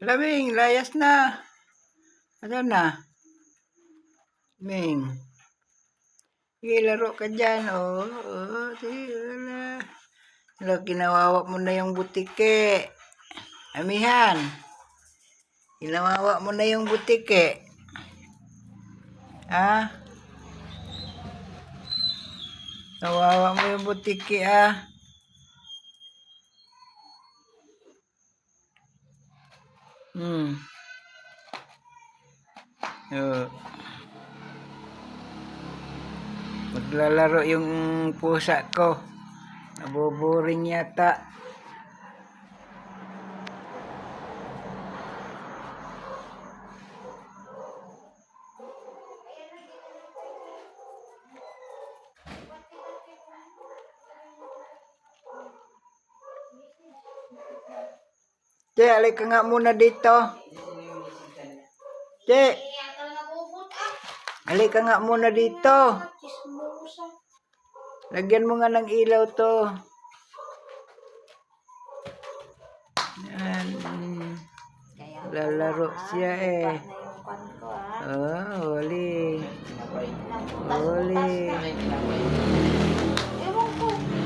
Laming, layas na. Ano na? Ming. Sige, laro ka dyan. Sige, wala. Wala, kinawawa mo na yung butike. Amihan. Kinawawa mo na yung butike. Ha? Kawawa mo yung butike, ha? Maglalaro yung pusa ko. Naboboring yata. Che, alik ka nga muna dito. Che, alik ka nga muna dito. Lagyan mo nga ng ilaw to. Yan. Lalaro siya eh. Huli. Huli.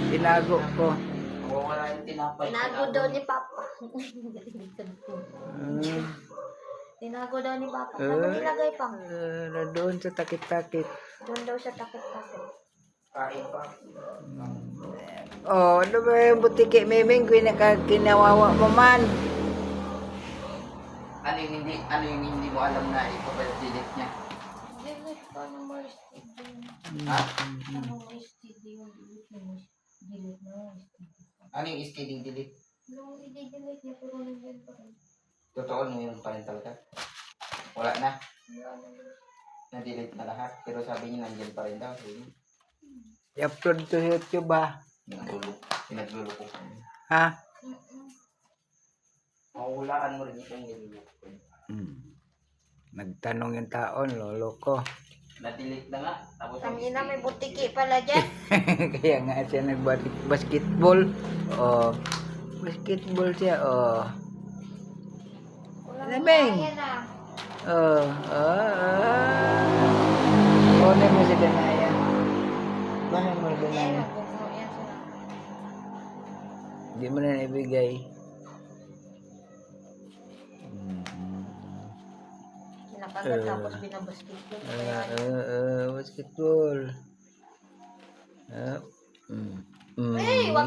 Tinago ko. Tinago daw ni Papa. Tinago daw ni Papa. Saan mo nilagay pa? Doon sa takip-takip. Doon daw sa takip-takip. Ano ba yung butike, Memeng? Kinawawa mo man. Ano yung hindi mo alam na ipapadelete niya? Delete pa ng more studio. Ha? Ano more studio? Delete na. Ano yung steady delete? Nung i-delete niya pero nandiyan pa rin. Totoo na yun pa rin talaga. Wala na. Wala na. Na-delete na lahat. Pero sabi niya nandiyan pa rin daw. I-upload to YouTube, ha? Pinaglulo ko. Ha? Mahulaan mo rin itong niluluko ko. Nagtanong yung taon, lolo ko. Na-delete na nga. Tapos Ang ina may butiki pala dyan. Kaya nga siya nag-basketball. Basketball siya, Lameng. Kunin mo si Danaya. Kunin mo si Danaya. Hindi mo na naibigay. Kinakagat tapos binabasketball. Basketball. Hey, wag